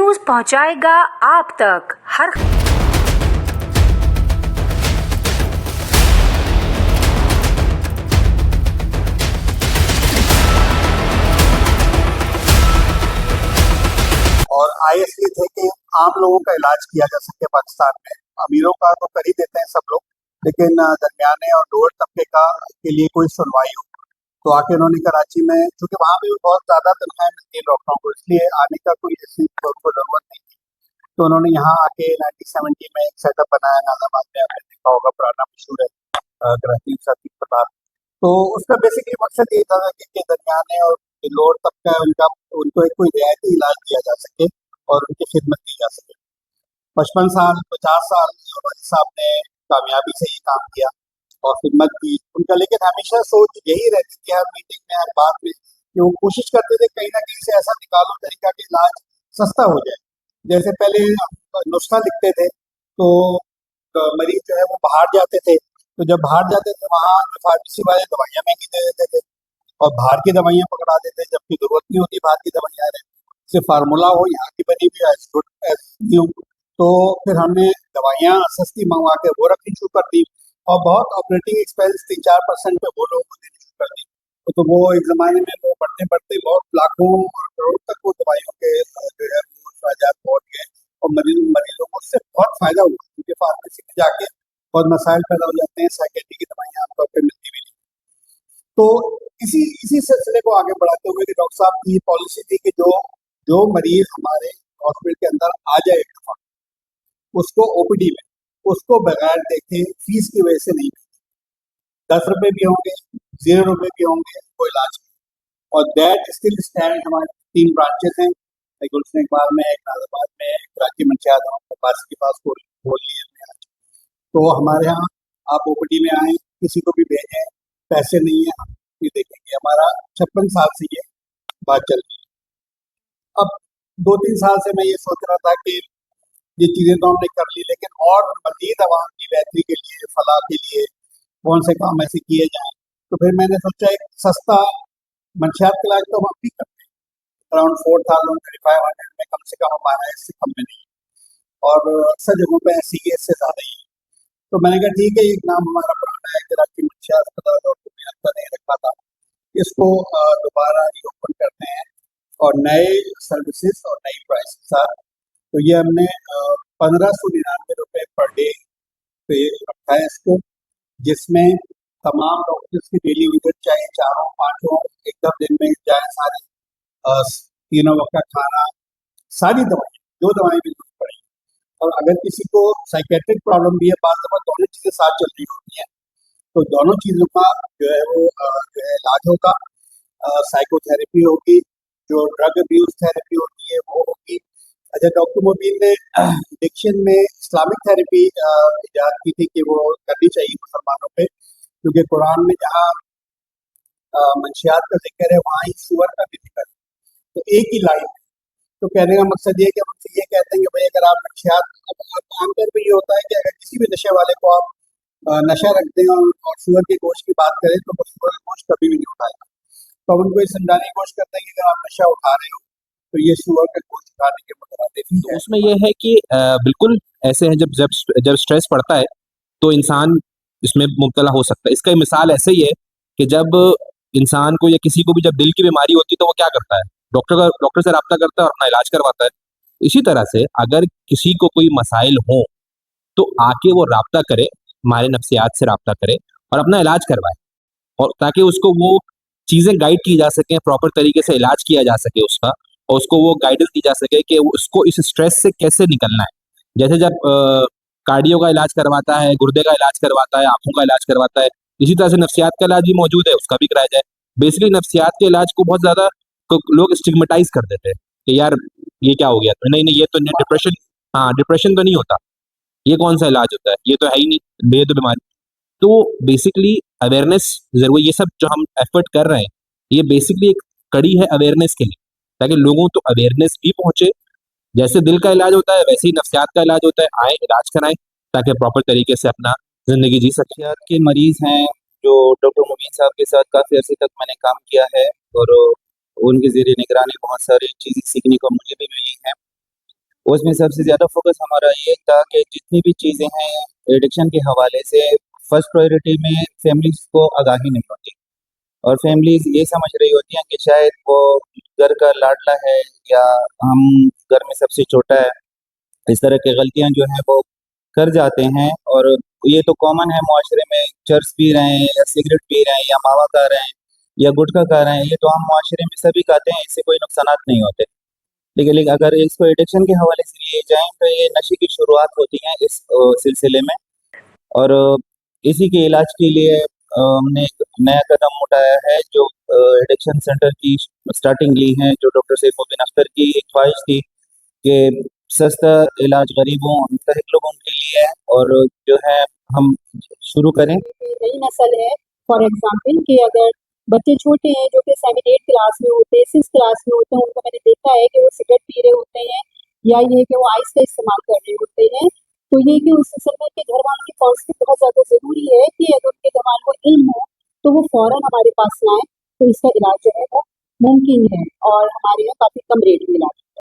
News पहुंचाएगा आप तक हर और आए इसलिए थे कि आम लोगों का इलाज किया जा सके पाकिस्तान में। अमीरों का तो कर ही देते हैं सब लोग, लेकिन दरमियाने और लोअर तबके का के लिए कोई सुनवाई हो। तो आके उन्होंने कराची में, क्योंकि वहाँ पे भी बहुत ज़्यादा तनख्वाहें मिलती हैं डॉक्टरों को, इसलिए आने का कोई ऐसी उनको ज़रूरत नहीं थी। तो उन्होंने यहाँ आके 1970 में एक सेटअप बनाया नाजाबाद में, आपने देखा होगा, पुराना मशहूर है ग्रहती साथी अस्पताल। तो उसका बेसिकली मकसद ये था कि दरमियाने और लोअर तबका है उनका, उनको एक कोई रियायती इलाज दिया जा सके और उनकी खिदमत की जा सके। 55 साल 50 साल वाली साहब ने कामयाबी से ये काम किया और खिदमत की उनका, लेकिन हमेशा सोच यही रहती थी हर मीटिंग में, हर बात में, कि वो कोशिश करते थे कहीं ना कहीं से ऐसा निकालो तरीका कि इलाज सस्ता हो जाए। जैसे पहले नुस्खा लिखते थे तो मरीज जो है वो बाहर जाते थे, तो जब बाहर जाते थे वहाँ फार्मेसी वाले दवाइयाँ महंगी दे देते थे और बाहर की दवाइयाँ पकड़ा देते, जबकि जरूरत नहीं होती बाहर की दवाइयाँ, सिर्फ फार्मूला हो यहाँ की बनी हुई एज गुड एज न्यू। तो फिर हमने दवाइयाँ सस्ती मंगवा के वो रखनी शुरू कर दी और बहुत ऑपरेटिंग एक्सपेंस 3-4% पे वो लोगों को देनी शुरू कर दी। तो वो एक जमाने में वो बढ़ते बढ़ते बहुत लाखों और करोड़ तक वो दवाइयों के जो है वो अखराजात पहुँच गए और मरीजों को उससे बहुत फायदा हुआ, क्योंकि फार्मेसी में जाके बहुत मसाइल पैदा हो जाते हैं, साइकेट्री की दवाइयाँ आमतौर पर मिलती भी नहीं। तो इसी इसी सिलसिले को आगे बढ़ाते हुए कि डॉक्टर साहब की पॉलिसी थी कि जो जो मरीज हमारे हॉस्पिटल के अंदर आ जाए एक दफा, उसको ओपीडी में उसको बगैर देखे फीस की वजह से नहीं, 10 रुपए भी होंगे, 0 रुपए भी होंगे, कोई इलाज नहीं। और दैट स्टिल स्टैंड। हमारे 3 ब्रांचेस हैं, एक गुलशन इकबाल में, एक नाजाबाद में, एक कराची मंशियात के पास खोल लिए हमने आज। तो हमारे यहाँ आप ओपीडी में आए, किसी को भी भेजें, पैसे नहीं है, हम ये देखेंगे। हमारा 56 साल से ये बात चल रही है। अब 2-3 साल से मैं ये सोच रहा था कि ये चीज़ें तो हमने कर ली, लेकिन और मजीद आवाम की बेहतरी के लिए, फलाह के लिए कौन से काम ऐसे किए जाएं। तो फिर मैंने सोचा एक सस्ता मंशियात का इलाज तो हम भी करते हैं, अराउंड 4,000-500 में कम से कम हमारा, इससे कम में नहीं, और अक्सर जगहों पर ऐसी है, इससे ज़्यादा ही है। तो मैंने कहा ठीक है, एक नाम हमारा पुराना है, कराची मंशियात अस्पताल और का नहीं रखा था, इसको दोबारा रीओपन करते हैं और नए सर्विसेज और नई प्राइस के साथ। तो ये हमने 1599 रुपये पर डे पे रखा है इसको, जिसमें तमाम डॉक्टर्स की डेली विजिट, चाहे 4-5 एकदम दिन में जाए, सारे 3 वक्त का खाना, सारी दवाएं, जो दवाएं भी जरूरत पड़ेगी। और अगर किसी को साइकेट्रिक प्रॉब्लम भी है, बात दफा दोनों चीज़ें साथ चल रही होती हैं, तो दोनों चीज़ों का जो है वो जो है इलाज होगा। साइकोथेरेपी होगी, जो ड्रग अब्यूज थेरेपी होती है वो होगी। अच्छा, डॉक्टर मुबीन ने एडिक्शन में इस्लामिक थेरेपी इजाद की थी कि वो करनी चाहिए मुसलमानों पे, क्योंकि कुरान में जहाँ मंशियात का जिक्र है वहाँ ही सुअर का भी जिक्र है, तो एक ही लाइन है। तो कहने का मकसद ये है कि हम उनसे ये कहते हैं कि भाई अगर आप मंशियात, आमतौर पर ये होता है कि अगर किसी भी नशे वाले को आप नशा रखते हैं और सुअर के गोश्त की बात करें तो वो सुअर का गोश्त कभी भी नहीं उठाएगा। तो हम उनको ये समझाने की कोशिश करते हैं कि अगर आप नशा उठा रहे हो तो ये सुअर का गोश्त उठाने के मुतरादिफ ही तो है। उसमें यह है कि बिल्कुल ऐसे हैं, जब जब जब स्ट्रेस पड़ता है तो इंसान इसमें मुब्तला हो सकता है। इसका मिसाल ऐसे ही है कि जब इंसान को या किसी को भी जब दिल की बीमारी होती है तो वो क्या करता है, डॉक्टर से रब्ता करता है और अपना इलाज करवाता है। इसी तरह से अगर किसी को कोई मसाइल हो तो आके वो रब्ता करे, हमारे नफ्सियात से रब्ता करे और अपना इलाज करवाए, और ताकि उसको वो चीज़ें गाइड की जा सकें, प्रॉपर तरीके से इलाज किया जा सके उसका, और उसको वो गाइडेंस दी जा सके कि उसको इस स्ट्रेस से कैसे निकलना है। जैसे जब कार्डियो का इलाज करवाता है, गुर्दे का इलाज करवाता है, आंखों का इलाज करवाता है, इसी तरह से नफ्सियात का इलाज भी मौजूद है, उसका भी कराया जाए। बेसिकली नफ्सियात के इलाज को बहुत ज़्यादा लोग स्टिग्मेटाइज कर देते हैं कि यार ये क्या हो गया, तो नहीं नहीं, ये तो डिप्रेशन, हाँ डिप्रेशन तो नहीं होता, ये कौन सा इलाज होता है, ये तो है ही नहीं, ये तो बीमारी। तो बेसिकली अवेयरनेस जरूर, ये सब जो हम एफर्ट कर रहे हैं ये बेसिकली एक कड़ी है अवेयरनेस के लिए, ताकि लोगों तो अवेयरनेस भी पहुंचे। जैसे दिल का इलाज होता है वैसे ही नफ्सियात का इलाज होता है, आए इलाज कराएं ताकि प्रॉपर तरीके से अपना जिंदगी जी सके। नफ्सियात के मरीज हैं जो डॉक्टर मुबीन साहब के साथ काफ़ी अर्से तक मैंने काम किया है और उनके ज़रिए निगरानी बहुत सारी चीज़ें सीखने को मुझे भी मिली हैं। उसमें सबसे ज़्यादा फोकस हमारा ये था कि जितनी भी चीज़ें हैं एडिक्शन के हवाले से फर्स्ट प्रायोरिटी में फैमिलीज़ को आगाही नहीं होती और फैमिलीज़ ये समझ रही होती हैं कि शायद वो घर का लाडला है या हम घर में सबसे छोटा है। इस तरह की गलतियाँ जो हैं वो कर जाते हैं और ये तो कॉमन है मुआशरे में, चर्स पी रहे हैं या सिगरेट पी रहे हैं या मावा खा रहे हैं या गुटखा खा रहे हैं, ये तो हम मुआशरे में सभी खाते हैं, इससे कोई नुकसानात नहीं होते। लेकिन अगर इसको एडिक्शन के हवाले से लिए जाएँ तो ये नशे की शुरुआत होती है इस सिलसिले में और इसी के इलाज के लिए हमने एक नया कदम उठाया है जो एडिक्शन सेंटर की स्टार्टिंग ली है, जो डॉक्टर सैफुद्दीन अख्तर की एक ख्वाहिश थी कि सस्ता इलाज गरीबों और मुस्तहिक लोगों के लिए है और जो है हम शुरू करें। नई नस्ल है। फॉर एग्जाम्पल कि अगर बच्चे छोटे हैं जो कि 7-8 क्लास में होते हैं, 6 क्लास में होते हैं, उनको मैंने देखा है कि वो सिगरेट पी रहे होते हैं या ये कि वो आइस का इस्तेमाल कर रहे होते हैं, तो ये कि उस समय के घर वालों की काउंसलिंग बहुत ज़्यादा ज़रूरी है कि अगर उनके घर वालों को इल्म हो तो वो फ़ौरन हमारे पास लाएँ, तो इसका इलाज जो है वो मुमकिन है और हमारे यहाँ काफ़ी कम रेट में इलाज